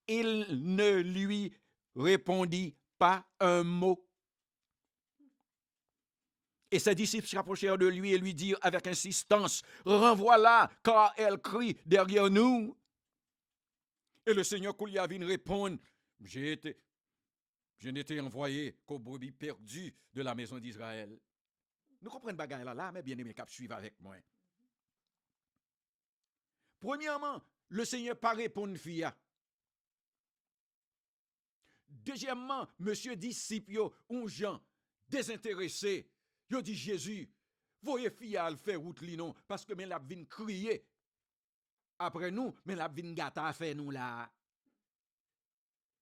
Il ne lui répondit pas un mot. Et ses disciples s'approchèrent de lui et lui dirent avec insistance, « Renvoie-la, car elle crie derrière nous. » Et le Seigneur Koulia vint répondre, « Je n'étais envoyé qu'aux brebis perdues de la maison d'Israël. » Nous comprenons bagaille là, mais bien aimé, cap suivre avec moi. Premièrement, le Seigneur pas répondre fille. Deuxièmement, monsieur disciple ou Jean désintéressé, yo dit Jésus, voyez fille à faire route li non parce que mais la vinn crier après nous, mais la vinn gâta à faire nous là.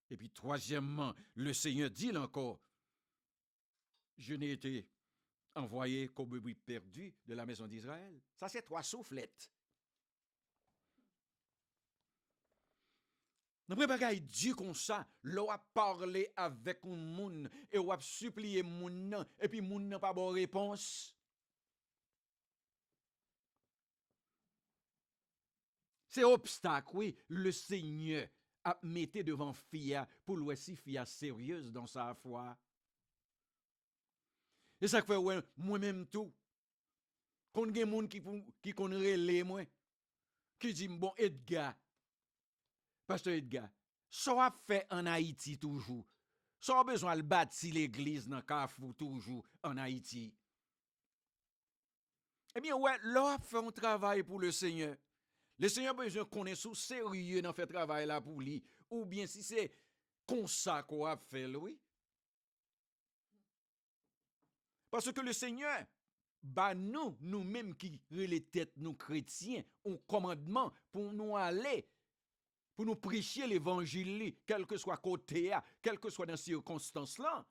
Et puis troisièmement, le Seigneur dit encore, je n'ai été envoyé qu'aux brebis perdus de la maison d'Israël. Ça c'est trois soufflettes. Nan pre bagay di comme ça, l'on a parlé avec un moun et on a supplié moun nan et puis moun nan pas bonne réponse. C'est obstacle, oui, le Seigneur a mis devant fia pour voir si fia sérieuse dans sa foi. Et ça fait ouais, moi-même tout. Kon gen moun qui kon relé moi, qui dit bon Edgar, Pasteur Edgar, ça a fait en Haïti toujours. Ça a besoin de bâtir l'église dans Carrefour toujours en Haïti. Eh bien, ouais, là, fait un travail pour le Seigneur. Le Seigneur a besoin qu'on est sous sérieux dans fait travail là pour lui. Ou bien si c'est comme ça qu'on a fait, oui. Parce que le Seigneur, bah nous-mêmes qui les têtes, nous chrétiens, un commandement pour nous aller, pour nous prêcher l'évangile, quel que soit côté, quel que soit dans ces circonstances-là.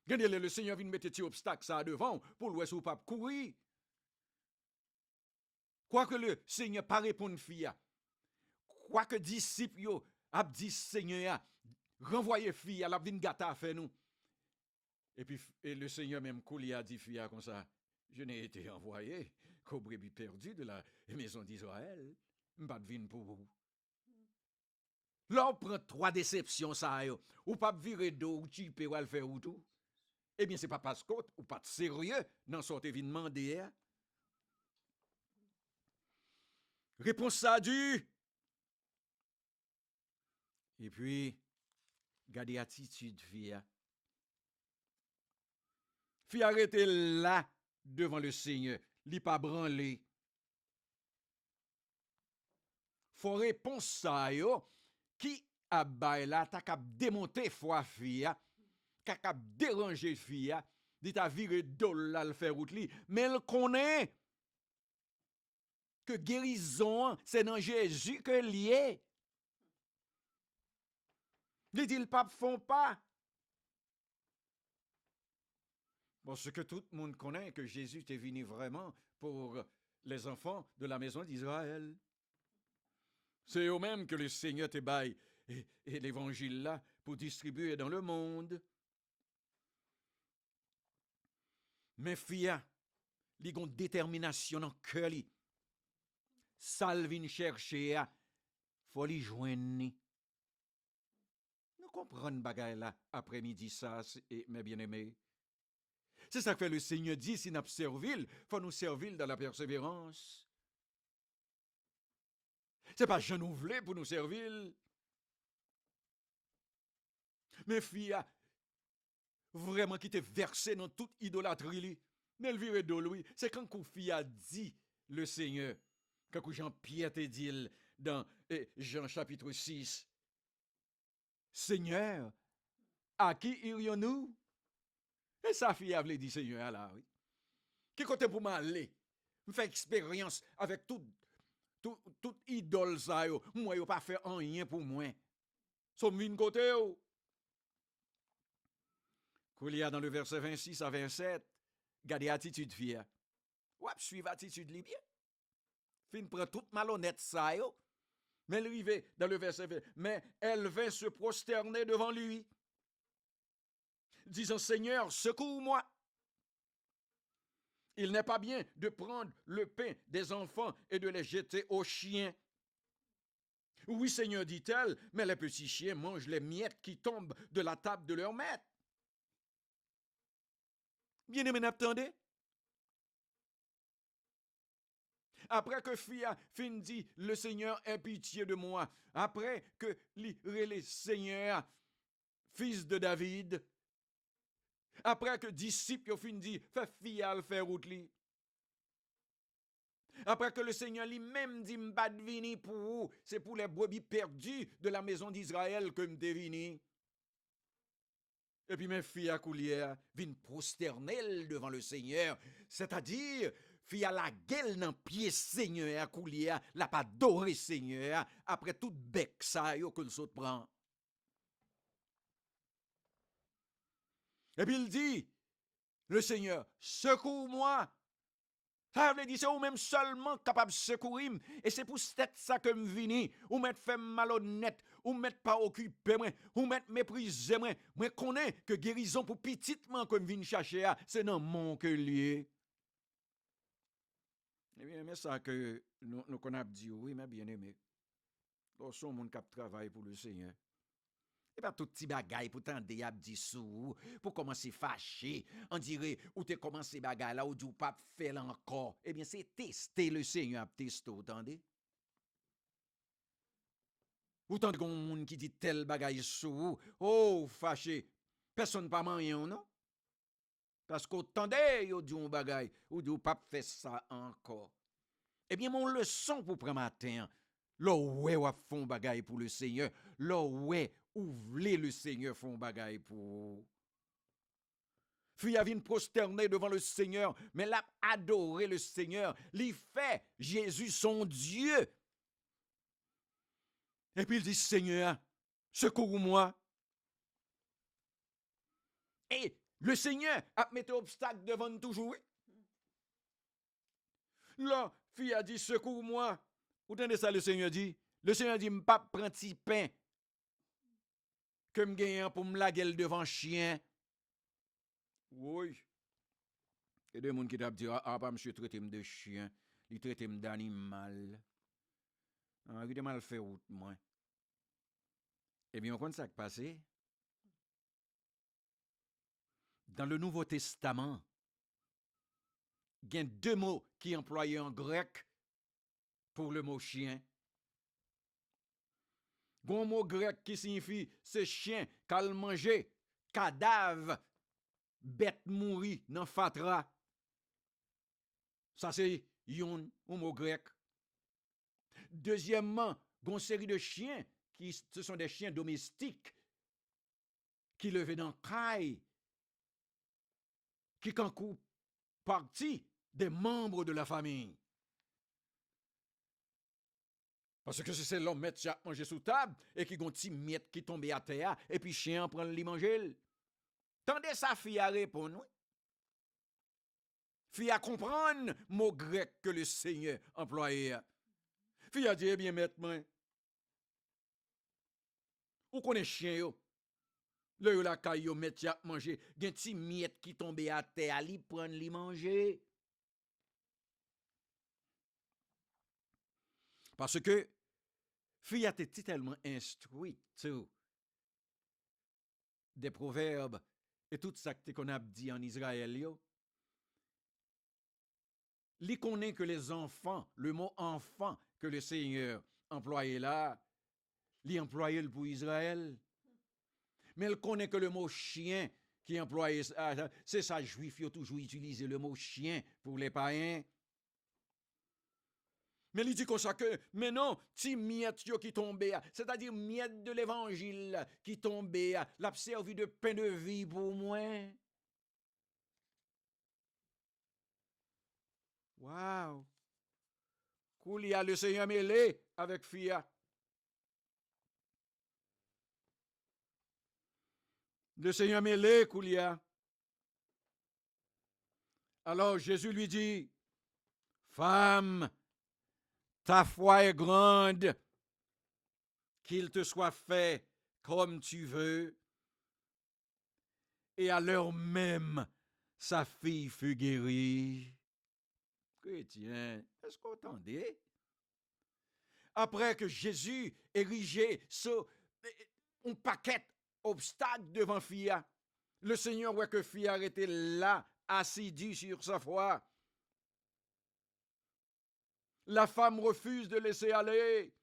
Regardez, le Seigneur vient mettre des obstacles ça devant pour le ou pas courir. Quoique le Seigneur pas répondre fille, quoique disciple yo a dit Seigneur, renvoyez fille, la vinn gâta faire nous. Et puis et le Seigneur même Kouli a dit fille comme ça, je n'ai été envoyé qu'aux brebis perdues de la maison d'Israël, m'pas vinn pour vous. Là on prend trois déceptions ça yo, ou pas virer d'eau ou type ou al faire ou tout. Eh bien c'est pas parce que ou pas sérieux dans sorte vinn demander. Réponse ça du. Et puis, gardez attitude, fille. Fille arrêtez là devant le Seigneur. Li pas branlé. Faut réponse ça yo qui a bay là ta cap démonter foi fille, cap déranger fille, dit ta virer dol là le faire route li, mais elle connaît que guérison, c'est dans Jésus que lié. Il dit le pape font pas. Parce que tout le monde connaît que Jésus est venu vraiment pour les enfants de la maison d'Israël. C'est eux-mêmes que le Seigneur te baille et l'évangile là pour distribuer dans le monde. Mais fia, li gon détermination dans cœur li. Salvin chercher, faut li joindre. Nous comprenons bagay là après-midi ça, mes bien-aimés. C'est ça que le Seigneur dit, si nous servil, faut nous servir dans la persévérance. C'est pas je nous voulais pour nous servir. Mais fille, vraiment qui t'est versé dans toute idolâtrie, mais le vire de lui, c'est quand qu'on fille a dit le Seigneur. Quand Jean-Pierre te dit dans Jean chapitre 6, Seigneur, à qui irions-nous? Et sa fille avait dit, Seigneur, là, oui. Qui côté pour m'aller? Je fais expérience avec tout idole ça, yo. Moi, yo pas fait rien pour moi. Somme vin côté, yo. Qu'il y a dans le verset 26 à 27, gardez attitude fille. Ou suivre attitude li bien. Fin prend toute malhonnête ça yo. Mais elle arrive dans le verset 20, mais elle vint se prosterner devant lui, disant Seigneur, secours-moi. Il n'est pas bien de prendre le pain des enfants et de les jeter aux chiens. Oui, Seigneur, dit-elle, mais les petits chiens mangent les miettes qui tombent de la table de leur maître. Bien-aimé, n'attendez. Après que fille fin dit, le Seigneur ait pitié de moi. Après que le Seigneur, fils de David. Après que disciple fin dit, fait fille faire route li. Après que le Seigneur lui-même dit, m'pas vini pour vous, c'est pour les brebis perdues de la maison d'Israël que m'te vini. Et puis mes filles à coulière viennent prosterner devant le Seigneur, c'est-à-dire fille à la gueule dans pied Seigneur à coulière, la pas adoré Seigneur après tout bec ça yo que le saute prend. Et puis il dit, le Seigneur, secours-moi. Ça veut dire c'est ou même seulement capable de secourir. Et c'est pour ça que je vini. Ou m'être fait malhonnête. Ou m'être pas occupé. Ou m'être méprisé. Moi connais que guérison pour petitement que je viens chercher. C'est dans mon que lié. Eh bien, mais ça que nous qu'on a dit, oui, mais bien aimé. Lorsqu'on monde qui travaille pour le Seigneur. Et pas tout petit bagay pour t'en dit sous, pour commencer fâché. On dirait, ou t'es commencé bagay là, ou du pas fait encore. Eh bien, c'est tester le Seigneur à tester, entendez? Ou tant qu'on monde qui dit tel bagay sous, oh, fâché. Personne pas moyen, non? Parce qu'attendez, yo dit un bagay, ou du pas fait ça encore. Eh bien, mon leçon pour prendre matin, là ouais ou font bagay pour le Seigneur, là ouais ou vle le Seigneur font bagay pour. Fille a vient prosterner devant le Seigneur, mais l'a adoré le Seigneur, l'y fait Jésus son Dieu. Et puis il dit Seigneur, secours-moi. Et le Seigneur a mis obstacle devant nous toujours. Là, fille a dit secours-moi. Vous entendez ça le Seigneur dit? Le Seigneur dit m'pas prendre petit pain que me gagne pour me laguer devant chien. Oui. Et des gens qui t'a dit ah pas monsieur traiter de chien, il traiter d'animal. Ah, il a mal fait route moi. Eh bien, on compte ça qui passé. Dans le Nouveau Testament, il y a deux mots qui sont employés en grec pour le mot chien. Bon mot grec qui signifie ce chien qu'al manger, cadavre, bête mourie dans fatra. Ça c'est un mot grec. Deuxièmement, une série de chiens qui ce sont des chiens domestiques qui levaient dans caille, qui quand partie des membres de la famille. Parce que c'est l'homme mettre chaque manger sous table et qui gon ti miette qui tombe à terre et puis chien prend li manger. Tendez sa fille à répondre. Fille à comprendre mot grec que le Seigneur employé. Fille a dit eh bien maître moi. Ou connaît chien yo. Le yo la kay yo mettre chaque manger, gen ti miette qui tombe à terre li prend li manger. Parce que fille a été tellement instruite des proverbes et tout ça qu'on a dit en Israël yo. Li connaît que les enfants, le mot enfant que le Seigneur employé là, li employé pour Israël. Mais elle connaît que le mot chien qui employé, c'est ça juif qui a toujours utilisé le mot chien pour les païens. Mais il dit comme ça que, mais non, ti miette qui tombait, c'est-à-dire miette de l'évangile qui tombait, l'a servi de pain de vie pour moi. Wow! Koulia, le Seigneur mêlé avec Fia. Le Seigneur mêlé, Koulia. Alors Jésus lui dit, femme, ta foi est grande, qu'il te soit fait comme tu veux. Et à l'heure même, sa fille fut guérie. Chrétien, est-ce qu'on entendait? après que Jésus érigé un paquet obstacle devant Fia, le Seigneur voit que Fia était là, assidu sur sa foi. La femme refuse de laisser aller,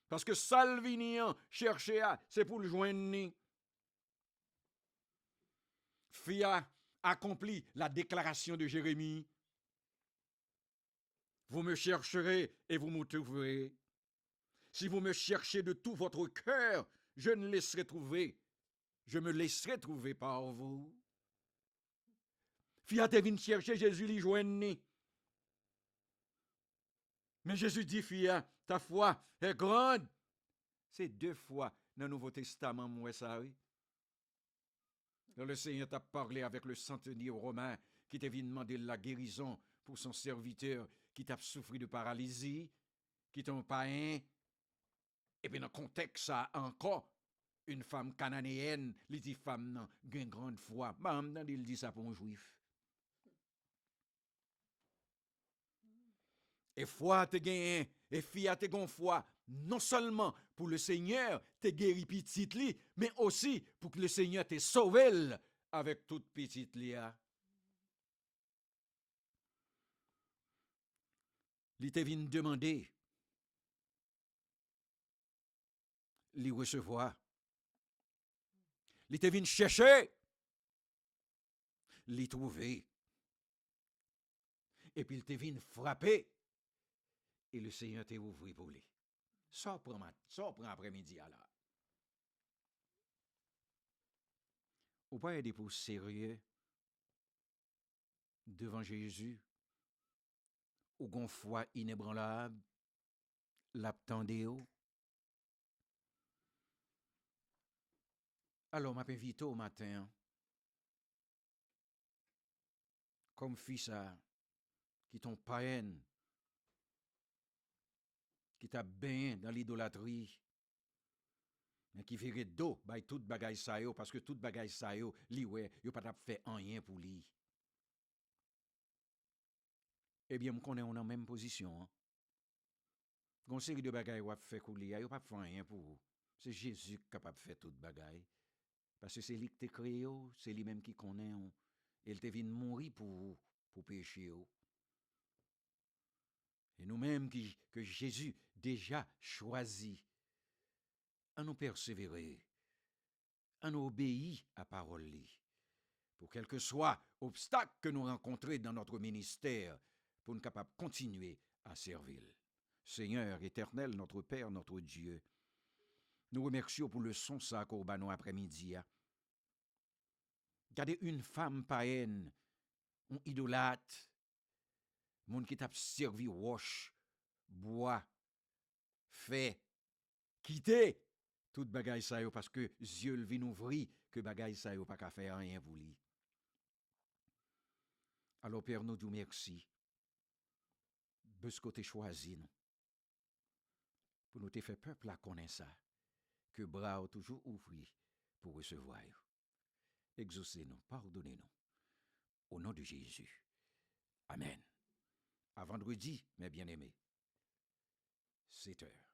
parce que Salvinian cherchait c'est pour le joindre. Fia accomplit la déclaration de Jérémie. Vous me chercherez et vous me trouverez. Si vous me cherchez de tout votre cœur, je me laisserai trouver par vous. Fia te vient chercher, Jésus l'y joigne. Mais Jésus dit, Fia, ta foi est grande. C'est 2 fois dans le Nouveau Testament, moi, ça, oui. Quand le Seigneur t'a parlé avec le centenier romain qui t'a demandé la guérison pour son serviteur qui t'a souffert de paralysie, qui t'a païen. Et puis dans le contexte, ça encore, une femme cananéenne, il dit femme, non, une grande foi. Il dit ça pour un juif. Et foi te gagné, et fille te gon foi, non seulement pour le Seigneur te guéri petite li, mais aussi pour que le Seigneur te sauve avec toute petite li. Il te vient demander, li recevoir. Il te vient chercher, li trouver. Et puis il te vient frapper. Et le Seigneur t'a ouvert pour lui. Ça prend après-midi à là. Ou pas aider pour sérieux devant Jésus, ou gon foi inébranlable, l'attendez. Alors, m'a invité au matin, comme fils qui t'ont païenne, qui t'a baigné dans l'idolâtrie, mais qui ferait d'eau, by tout bagay sa yo, parce que tout bagay sa yo, li ouais, yo pas t'a fait rien pour lui. Eh bien, on est en même position. Hein? Gon série de bagay ou fait couler, yo pas fait rien pour vous. C'est Jésus qui est capable de faire tout bagay. Parce que c'est lui qui t'a créé, c'est lui même qui connaît. Il te vient mourir pour vous, pour pécher. Et nous-mêmes que Jésus déjà choisi à nous persévérer, à nous obéir à parole li, pour quel que soit obstacle que nous rencontrons dans notre ministère, pour nous capables de continuer à servir. Seigneur éternel, notre Père, notre Dieu, nous remercions pour le son ça Corbano après-midi. Regardez une femme païenne, une idolâtre, monde qui t'a servi roche, bois, fait, quitter tout bagay sa yo parce que Dieu le vin ouvri que bagay sa yo pas qu'à faire rien pour lui. Alors Père, nous disons merci. De ce côté choisi nous. Pour nous te faire peuple à connaître ça. Que bras ont toujours ouvri pour recevoir. Exaucez-nous, pardonnez-nous. Au nom de Jésus. Amen. À vendredi, mes bien-aimés. 7 heures.